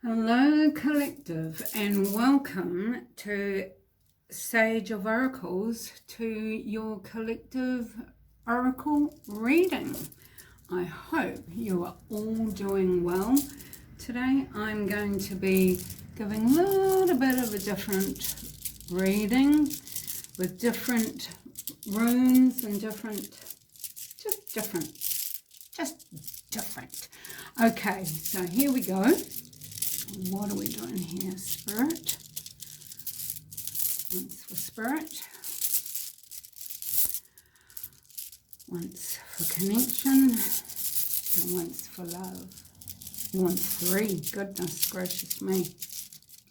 Hello collective, and welcome to Sage of Oracles, to your collective oracle reading. I hope you are all doing well. Today I'm going to be giving a little bit of a different reading with different runes and different. Okay, so here we go. What are we doing here? Spirit. Once for spirit. Once for connection. And once for love. Once three. Goodness gracious me.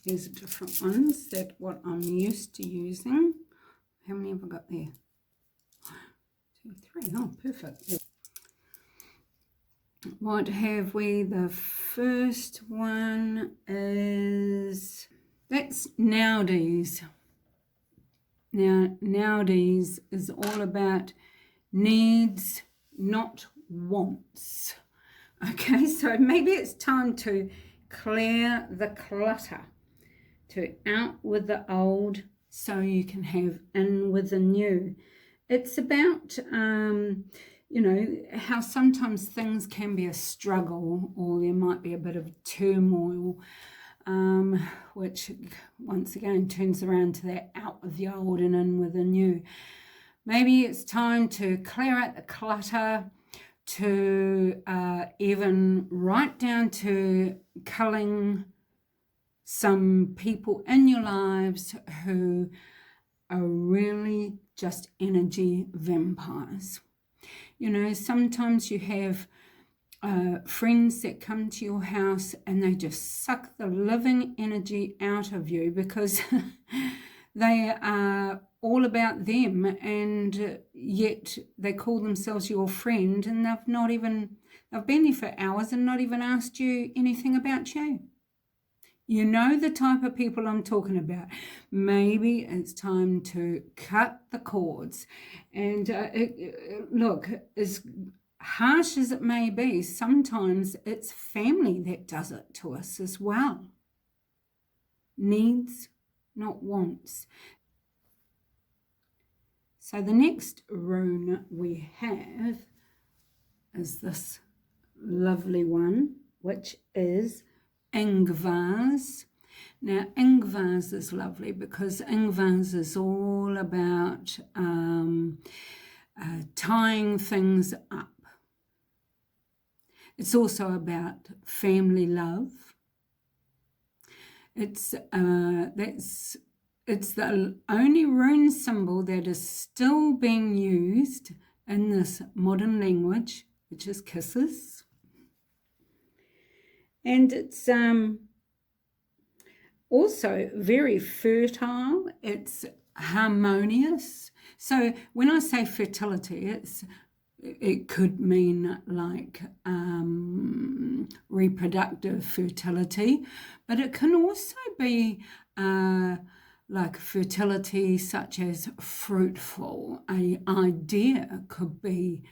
These are different ones than what I'm used to using. How many have I got there? 2, 3. Oh, perfect. What have we? The first one is, that's nowadays. Now, nowadays is all about needs, not wants. Okay, so maybe it's time to clear the clutter, to out with the old so you can have in with the new. It's about, you know, how sometimes things can be a struggle, or there might be a bit of turmoil, which once again turns around to that out with the old and in with the new. Maybe it's time to clear out the clutter, to even right down to culling some people in your lives who are really just energy vampires. You know, sometimes you have friends that come to your house and they just suck the living energy out of you because they are all about them, and yet they call themselves your friend, and they've been there for hours and not even asked you anything about you. You know the type of people I'm talking about. Maybe it's time to cut the cords. And look, as harsh as it may be, sometimes it's family that does it to us as well. Needs, not wants. So the next rune we have is this lovely one, which is Ingvars. Now, Ingvars is lovely because Ingvars is all about tying things up. It's also about family love. It's the only rune symbol that is still being used in this modern language, which is kisses. And it's also very fertile. It's harmonious. So when I say fertility, it could mean like reproductive fertility, but it can also be like fertility such as fruitful. An idea could be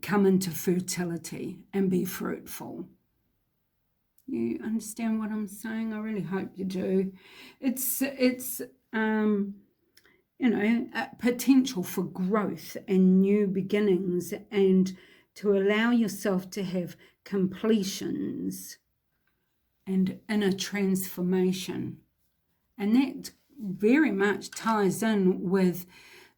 come into fertility and be fruitful. You understand what I'm saying? I really hope you do. It's you know, potential for growth and new beginnings, and to allow yourself to have completions and inner transformation. And that very much ties in with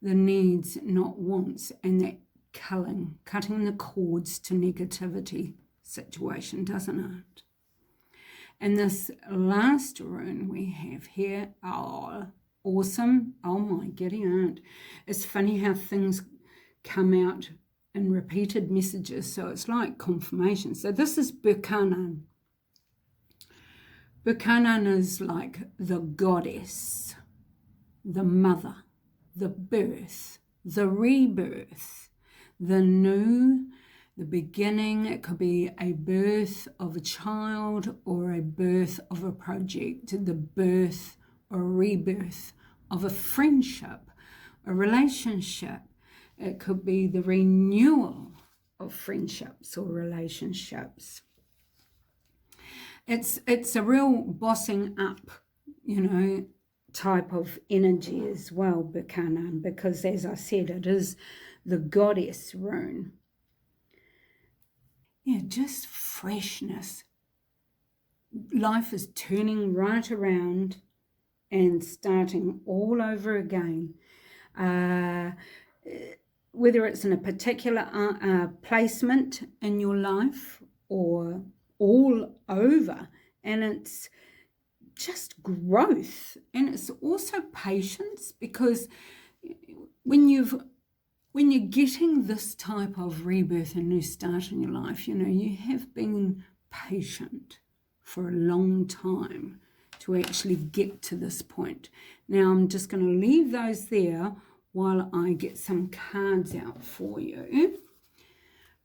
the needs, not wants, and that cutting the cords to negativity situation, doesn't it? And this last rune we have here, oh, awesome. Oh my giddy aunt. It's funny how things come out in repeated messages, so it's like confirmation. So this is Buchanan. Buchanan is like the goddess, the mother, the birth, the rebirth, the new, the beginning. It could be a birth of a child or a birth of a project, the birth or rebirth of a friendship, a relationship. It could be the renewal of friendships or relationships. It's a real bossing up, you know, type of energy as well, Buchanan, because as I said, it is the goddess rune. Yeah, just freshness. Life is turning right around and starting all over again. Whether it's in a particular placement in your life or all over, and it's just growth, and it's also patience, because when you're getting this type of rebirth and new start in your life, you know, you have been patient for a long time to actually get to this point. Now I'm just going to leave those there while I get some cards out for you.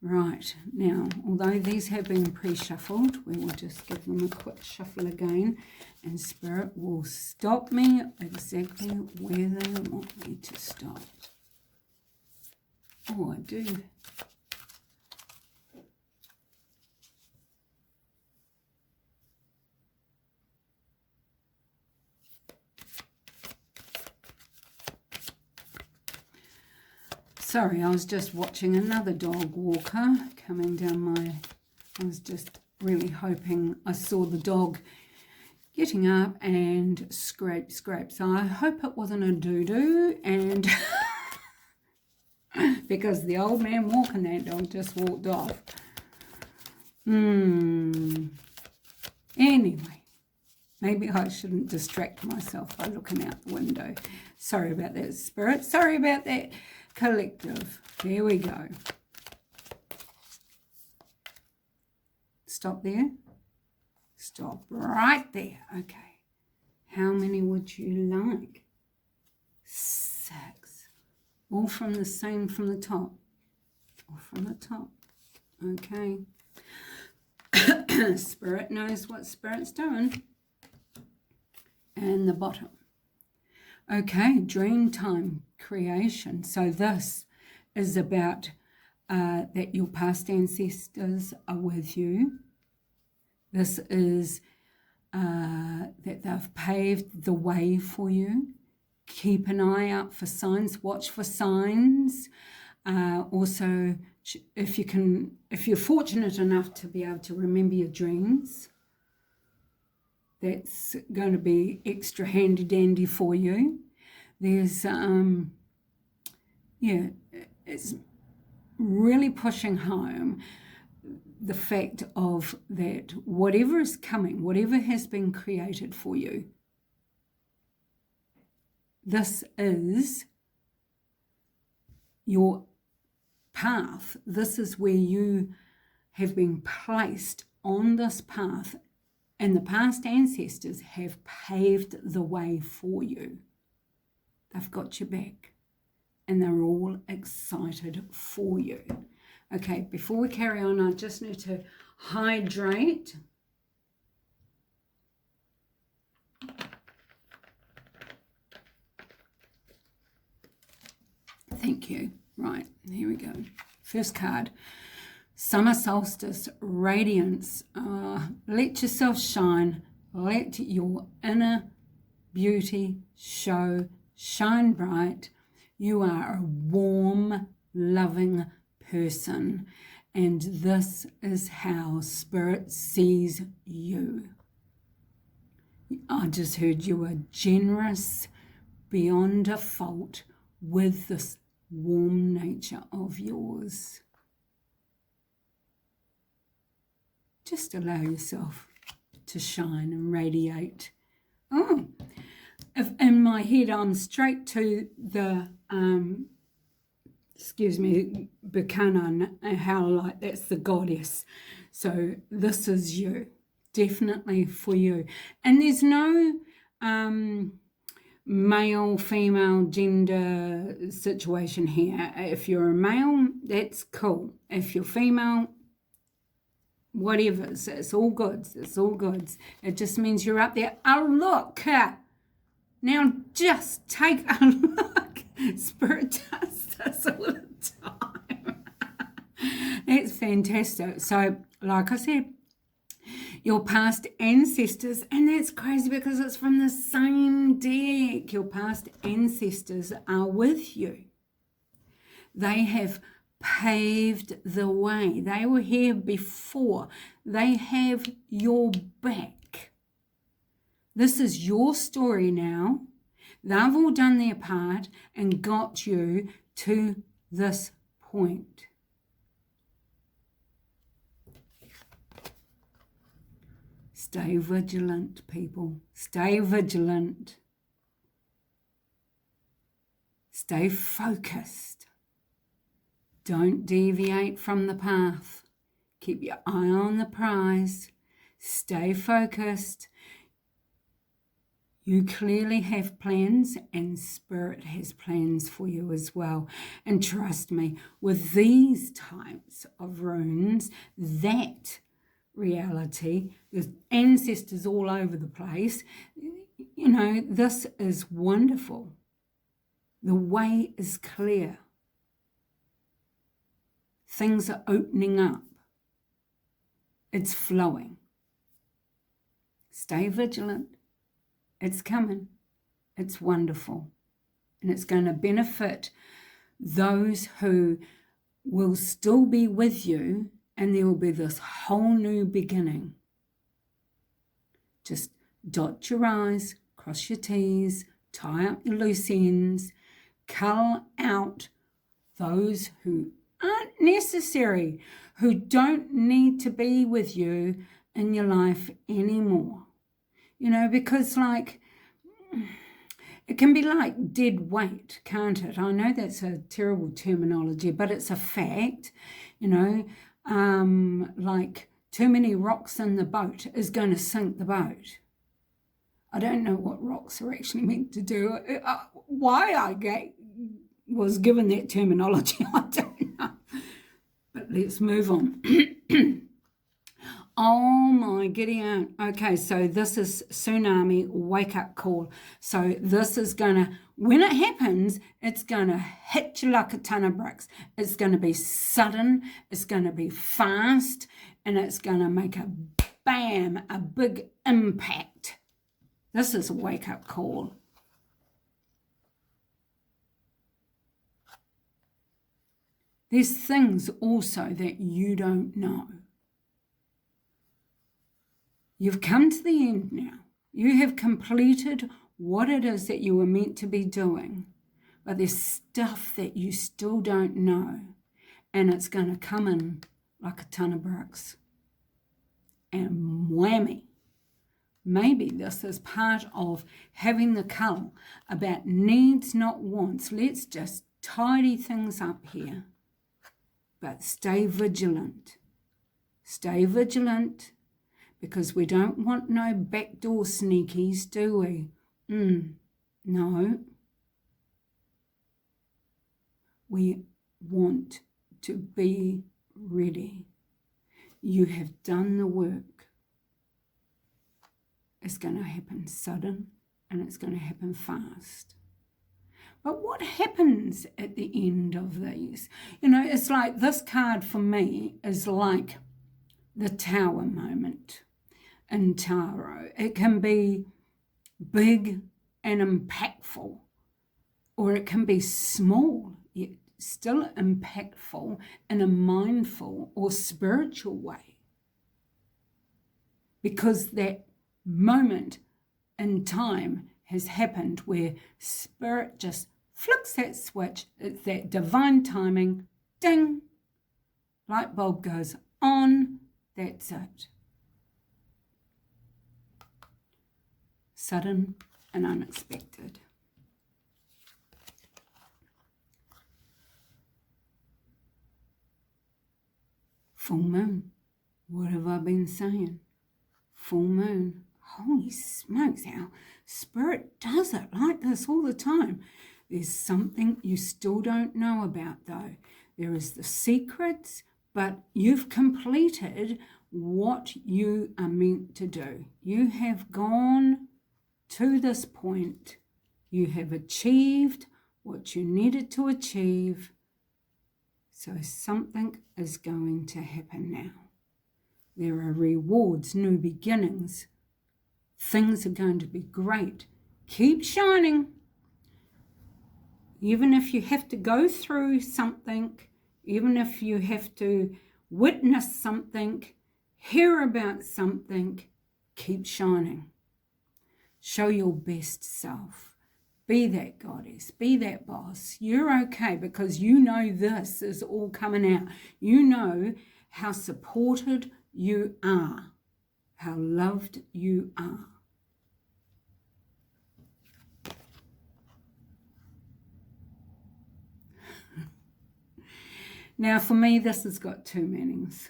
Right, now, although these have been pre-shuffled, we will just give them a quick shuffle again, and Spirit will stop me exactly where they want me to stop. Oh, I do. Sorry, I was just watching another dog walker coming down I was just really hoping I saw the dog getting up and scrape. So I hope it wasn't a doo-doo, and because the old man walking that dog just walked off. Anyway, maybe I shouldn't distract myself by looking out the window. Sorry about that, Spirit. Sorry about that, collective. Here we go. Stop there. Stop right there. Okay. How many would you like? 6. All from the same from the top. All from the top. Okay. Spirit knows what Spirit's doing. And the bottom. Okay, dream time creation. So this is about that your past ancestors are with you. This is that they've paved the way for you. Keep an eye out for signs. Watch for signs. Also, if you're fortunate enough to be able to remember your dreams, that's going to be extra handy dandy for you. There's it's really pushing home the fact of that whatever is coming, whatever has been created for you, this is your path. This is where you have been placed on this path, and the past ancestors have paved the way for you. They've got your back, and they're all excited for you. Okay, before we carry on, I just need to hydrate. Thank you. Right, here we go. First card. Summer solstice, radiance. Let yourself shine. Let your inner beauty show. Shine bright. You are a warm, loving person, and this is how Spirit sees you. I just heard you are generous beyond a fault with this warm nature of yours. Just allow yourself to shine and radiate. Oh, if in my head I'm straight to the Buchanan, how like that's the goddess. So this is you, definitely for you. And there's no male, female, gender situation here. If you're a male, that's cool. If you're female, whatever, it's all goods. It's all goods. It just means you're up there. Oh, look. Now just take a look. Spirit does this all the time. That's fantastic. So, like I said, Your past ancestors, and that's crazy because it's from the same deck. Your past ancestors are with you. They have paved the way. They were here before. They have your back. This is your story now. They've all done their part and got you to this point. Stay vigilant, people. Stay vigilant. Stay focused. Don't deviate from the path. Keep your eye on the prize. Stay focused. You clearly have plans, and Spirit has plans for you as well. And trust me, with these types of runes, that reality, the ancestors all over the place, you know, this is wonderful. The way is clear. Things are opening up. It's flowing. Stay vigilant. It's coming. It's wonderful. And it's going to benefit those who will still be with you, and there will be this whole new beginning. Just dot your I's, cross your T's, tie up your loose ends, cull out those who aren't necessary, who don't need to be with you in your life anymore. You know, because like, it can be like dead weight, can't it? I know that's a terrible terminology, but it's a fact, you know, like too many rocks in the boat is going to sink the boat. I don't know what rocks are actually meant to do. Why I was given that terminology, I don't know. But let's move on. Oh my giddy aunt. Okay, so this is tsunami wake-up call. So this is going to, when it happens, it's going to hit you like a ton of bricks. It's going to be sudden, it's going to be fast, and it's going to make a bam, a big impact. This is a wake-up call. There's things also that you don't know. You've come to the end now. You have completed what it is that you were meant to be doing. But there's stuff that you still don't know. And it's going to come in like a ton of bricks. And whammy. Maybe this is part of having the cull about needs, not wants. Let's just tidy things up here. But stay vigilant. Stay vigilant. Because we don't want no backdoor sneakies, do we? No. We want to be ready. You have done the work. It's going to happen sudden and it's going to happen fast. But what happens at the end of these? You know, it's like this card for me is like the tower moment. In tarot, it can be big and impactful, or it can be small yet still impactful in a mindful or spiritual way, because that moment in time has happened where Spirit just flicks that switch. It's that divine timing. Ding, light bulb goes on. That's it. Sudden and unexpected. Full moon. What have I been saying? Full moon. Holy smokes, how Spirit does it like this all the time. There's something you still don't know about though. There is the secrets, but you've completed what you are meant to do. You have gone to this point. You have achieved what you needed to achieve. So something is going to happen now. There are rewards, new beginnings. Things are going to be great. Keep shining. Even if you have to go through something, even if you have to witness something, hear about something, keep shining. Show your best self. Be that goddess, be that boss. You're okay because you know this is all coming out. You know how supported you are, how loved you are. Now, for me, this has got two meanings.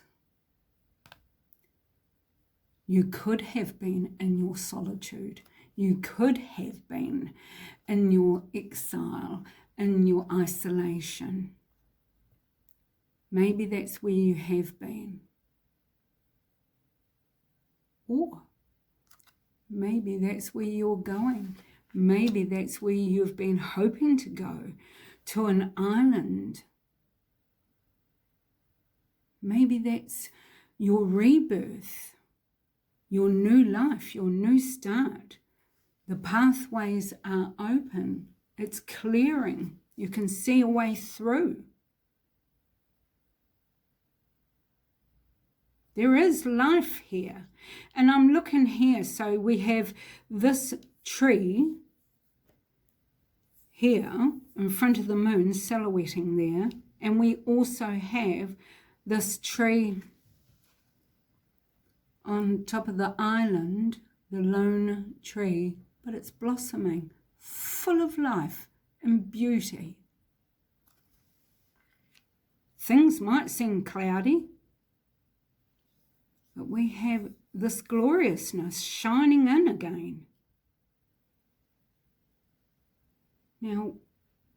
You could have been in your solitude. You could have been in your exile, in your isolation. Maybe that's where you have been. Or maybe that's where you're going. Maybe that's where you've been hoping to go, to an island. Maybe that's your rebirth, your new life, your new start. The pathways are open. It's clearing. You can see a way through. There is life here. And I'm looking here. So we have this tree here in front of the moon silhouetting there. And we also have this tree on top of the island, the lone tree, but it's blossoming, full of life and beauty. Things might seem cloudy, but we have this gloriousness shining in again. Now,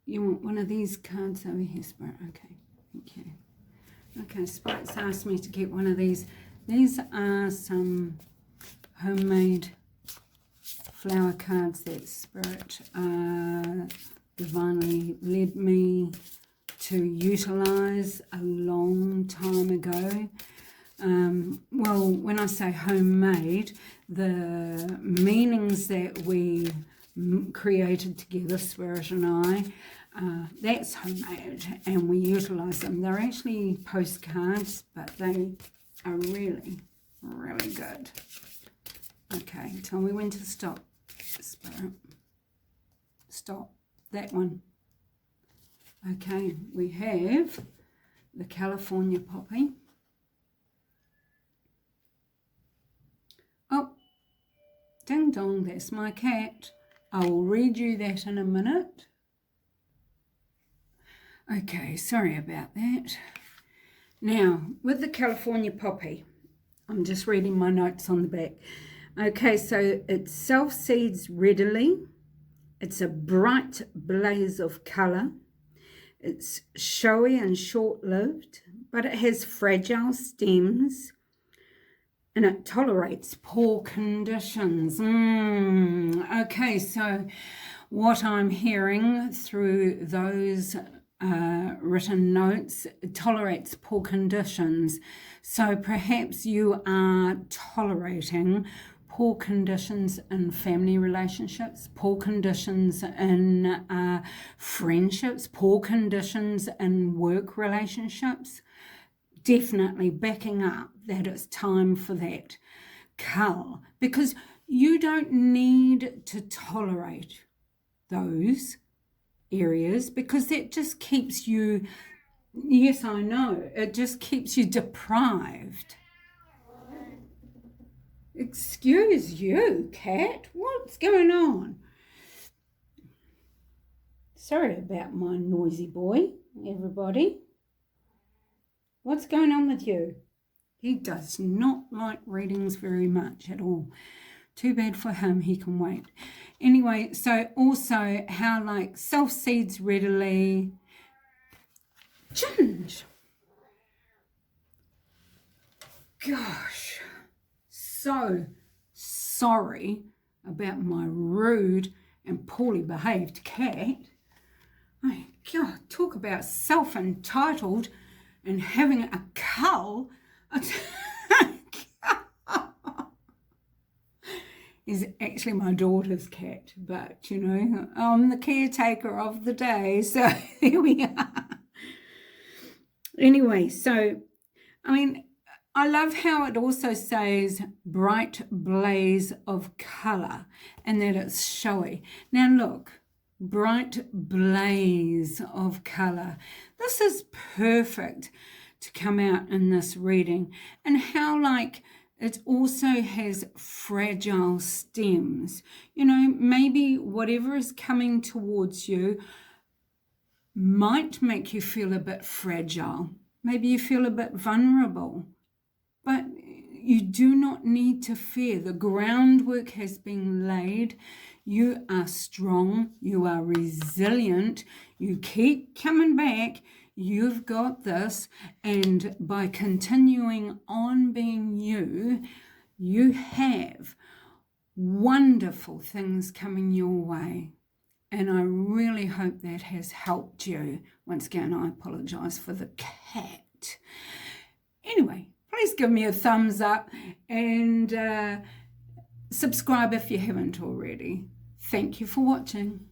you want one of these cards over here, Spirit? Okay, thank you. Okay, Spirit's asked me to get one of these. These are some homemade flower cards that Spirit divinely led me to utilise a long time ago. Well, when I say homemade, the meanings that we created together, Spirit and I, that's homemade, and we utilise them. They're actually postcards, but they are really, really good. Okay, tell me when to stop, Spirit. Stop. That one. Okay, we have the California poppy. Oh, ding dong, that's my cat. I will read you that in a minute. Okay, sorry about that. Now, with the California poppy, I'm just reading my notes on the back. Okay, so it self-seeds readily. It's a bright blaze of colour. It's showy and short-lived, but it has fragile stems and it tolerates poor conditions. Okay, so what I'm hearing through those written notes, it tolerates poor conditions. So perhaps you are tolerating poor conditions in family relationships, poor conditions in friendships, poor conditions in work relationships. Definitely backing up that it's time for that cull, because you don't need to tolerate those areas, because that just keeps you, yes, I know, it just keeps you deprived. Excuse you, cat, what's going on? Sorry about my noisy boy, everybody. What's going on with you? He does not like readings very much at all. Too bad for him, he can wait. Anyway, so also how like self-seeds readily. Ginge. Gosh, so sorry about my rude and poorly behaved cat. Oh, God, talk about self-entitled and having a cull. is actually my daughter's cat, but you know, I'm the caretaker of the day, so there we are. Anyway, so I mean, I love how it also says bright blaze of colour and that it's showy. Now look, bright blaze of colour. This is perfect to come out in this reading, and how like it also has fragile stems. You know, maybe whatever is coming towards you might make you feel a bit fragile. Maybe you feel a bit vulnerable. But you do not need to fear. The groundwork has been laid. You are strong. You are resilient. You keep coming back. You've got this. And by continuing on being you, you have wonderful things coming your way. And I really hope that has helped you. Once again, I apologize for the cat. Anyway, please give me a thumbs up and subscribe if you haven't already. Thank you for watching.